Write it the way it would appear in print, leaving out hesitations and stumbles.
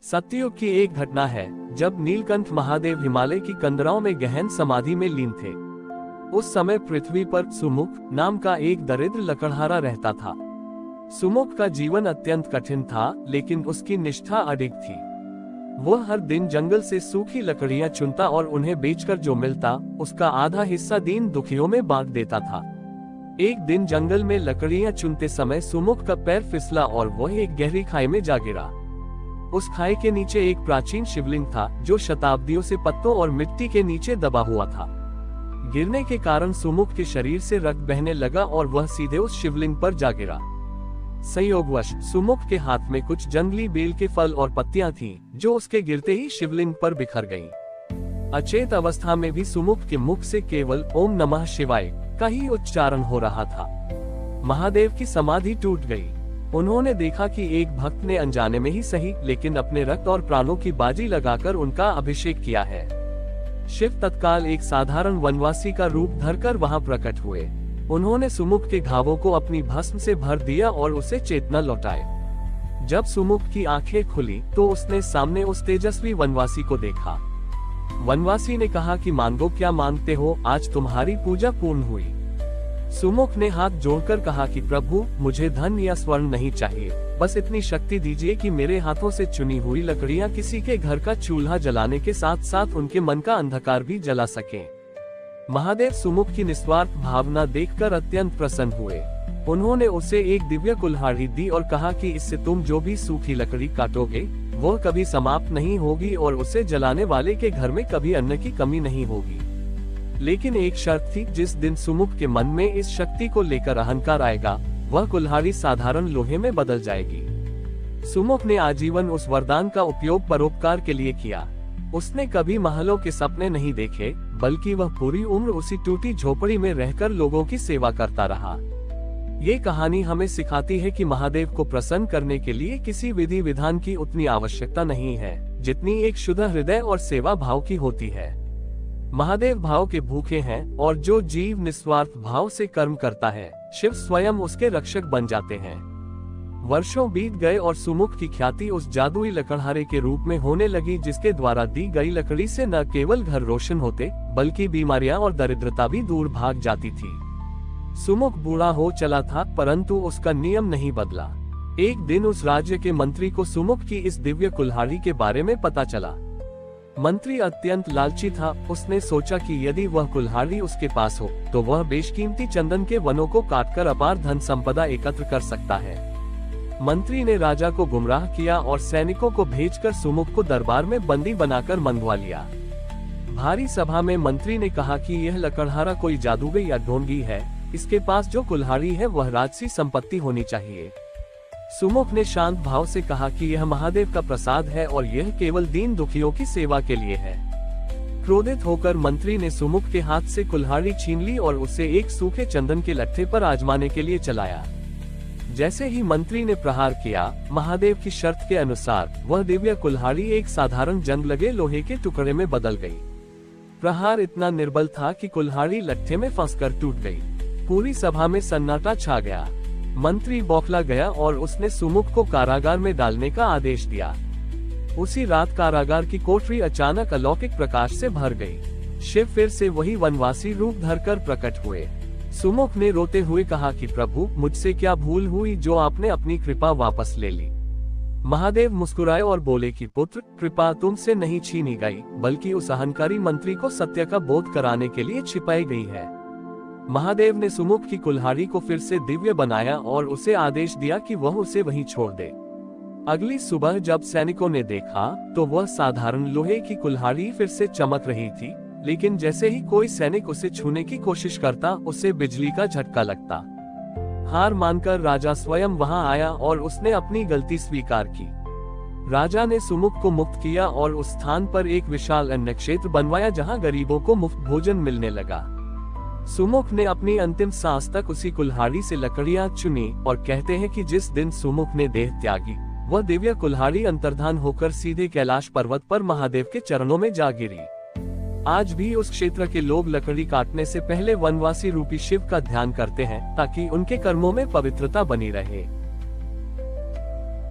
सत्ययुग की एक घटना है जब नीलकंठ महादेव हिमालय की कंदराओं में गहन समाधि में लीन थे। उस समय पृथ्वी पर सुमुख नाम का एक दरिद्र लकड़हारा रहता था। सुमुख का जीवन अत्यंत कठिन था, लेकिन उसकी निष्ठा अडिग थी। वह हर दिन जंगल से सूखी लकड़ियां चुनता और उन्हें बेचकर जो मिलता उसका आधा हिस्सा दीन दुखियों में बांट देता था। एक दिन जंगल में लकड़ियां चुनते समय सुमुख का पैर फिसला और वह एक गहरी खाई में जा गिरा। उस खाई के नीचे एक प्राचीन शिवलिंग था जो शताब्दियों से पत्तों और मिट्टी के नीचे दबा हुआ था। गिरने के कारण सुमुख के शरीर से रक्त बहने लगा और वह सीधे उस शिवलिंग पर जा गिरा। संयोगवश सुमुख के हाथ में कुछ जंगली बेल के फल और पत्तियां थीं, जो उसके गिरते ही शिवलिंग पर बिखर गईं। अचेत अवस्था में भी सुमुख के मुख से केवल ओम नमः शिवाय का ही उच्चारण हो रहा था। महादेव की समाधि टूट गई। उन्होंने देखा कि एक भक्त ने अनजाने में ही सही, लेकिन अपने रक्त और प्राणों की बाजी लगाकर उनका अभिषेक किया है। शिव तत्काल एक साधारण वनवासी का रूप धरकर वहां प्रकट हुए। उन्होंने सुमुख के घावों को अपनी भस्म से भर दिया और उसे चेतना लौटाए। जब सुमुख की आंखें खुली तो उसने सामने उस तेजस्वी वनवासी को देखा। वनवासी ने कहा कि मांगो क्या मांगते हो, आज तुम्हारी पूजा पूर्ण हुई। सुमुख ने हाथ जोड़कर कहा कि प्रभु, मुझे धन या स्वर्ण नहीं चाहिए, बस इतनी शक्ति दीजिए कि मेरे हाथों से चुनी हुई लकड़ियां किसी के घर का चूल्हा जलाने के साथ साथ उनके मन का अंधकार भी जला सकें। महादेव सुमुख की निस्वार्थ भावना देखकर अत्यंत प्रसन्न हुए। उन्होंने उसे एक दिव्य कुल्हाड़ी दी और कहा कि इससे तुम जो भी सूखी लकड़ी काटोगे वह कभी समाप्त नहीं होगी और उसे जलाने वाले के घर में कभी अन्न की कमी नहीं होगी। लेकिन एक शर्त थी, जिस दिन सुमुख के मन में इस शक्ति को लेकर अहंकार आएगा वह कुल्हाड़ी साधारण लोहे में बदल जाएगी। सुमुख ने आजीवन उस वरदान का उपयोग परोपकार के लिए किया। उसने कभी महलों के सपने नहीं देखे, बल्कि वह पूरी उम्र उसी टूटी झोपड़ी में रहकर लोगों की सेवा करता रहा। ये कहानी हमें सिखाती है कि महादेव को प्रसन्न करने के लिए किसी विधि विधान की उतनी आवश्यकता नहीं है जितनी एक शुद्ध हृदय और सेवा भाव की होती है। महादेव भाव के भूखे हैं और जो जीव निस्वार्थ भाव से कर्म करता है, शिव स्वयं उसके रक्षक बन जाते हैं। वर्षों बीत गए और सुमुख की ख्याति उस जादुई लकड़हारे के रूप में होने लगी, जिसके द्वारा दी गई लकड़ी से न केवल घर रोशन होते बल्कि बीमारियां और दरिद्रता भी दूर भाग जाती थी। सुमुख बूढ़ा हो चला था, परंतु उसका नियम नहीं बदला। एक दिन उस राज्य के मंत्री को सुमुख की इस दिव्य कुल्हाड़ी के बारे में पता चला। मंत्री अत्यंत लालची था। उसने सोचा कि यदि वह कुल्हाड़ी उसके पास हो तो वह बेशकीमती चंदन के वनों को काटकर अपार धन संपदा एकत्र कर सकता है। मंत्री ने राजा को गुमराह किया और सैनिकों को भेजकर सुमुख को दरबार में बंदी बनाकर मंगवा लिया। भारी सभा में मंत्री ने कहा कि यह लकड़हारा कोई जादूगर या ढोंगी है, इसके पास जो कुल्हाड़ी है वह राजसी संपत्ति होनी चाहिए। सुमुख ने शांत भाव से कहा कि यह महादेव का प्रसाद है और यह केवल दीन दुखियों की सेवा के लिए है। क्रोधित होकर मंत्री ने सुमुख के हाथ से कुल्हाड़ी छीन ली और उसे एक सूखे चंदन के लट्ठे पर आजमाने के लिए चलाया। जैसे ही मंत्री ने प्रहार किया, महादेव की शर्त के अनुसार वह दिव्य कुल्हाड़ी एक साधारण जंग लगे लोहे के टुकड़े में बदल गई। प्रहार इतना निर्बल था कि कुल्हाड़ी लट्ठे में फंसकर टूट गई। पूरी सभा में सन्नाटा छा गया। मंत्री बौखला गया और उसने सुमुख को कारागार में डालने का आदेश दिया। उसी रात कारागार की कोठरी अचानक अलौकिक प्रकाश से भर गई। शिव फिर से वही वनवासी रूप धरकर प्रकट हुए। सुमुख ने रोते हुए कहा कि प्रभु, मुझसे क्या भूल हुई जो आपने अपनी कृपा वापस ले ली। महादेव मुस्कुराए और बोले कि पुत्र, कृपा तुमसे नहीं छीनी गई, बल्कि उस अहंकारी मंत्री को सत्य का बोध कराने के लिए छिपाई गई है। महादेव ने सुमुख की कुल्हाड़ी को फिर से दिव्य बनाया और उसे आदेश दिया कि वह उसे वहीं छोड़ दे। अगली सुबह जब सैनिकों ने देखा तो वह साधारण लोहे की कुल्हाड़ी फिर से चमक रही थी, लेकिन जैसे ही कोई सैनिक उसे छूने की कोशिश करता उसे बिजली का झटका लगता। हार मानकर राजा स्वयं वहां आया और उसने अपनी गलती स्वीकार की। राजा ने सुमुख को मुक्त किया और उस स्थान पर एक विशाल अन्न क्षेत्र बनवाया जहां गरीबों को मुफ्त भोजन मिलने लगा। सुमुख ने अपनी अंतिम सांस तक उसी कुल्हाड़ी से लकड़ियां चुनी और कहते हैं कि जिस दिन सुमुख ने देह त्यागी वह दिव्य कुल्हाड़ी अंतर्धान होकर सीधे कैलाश पर्वत पर महादेव के चरणों में जा गिरी। आज भी उस क्षेत्र के लोग लकड़ी काटने से पहले वनवासी रूपी शिव का ध्यान करते हैं ताकि उनके कर्मों में पवित्रता बनी रहे।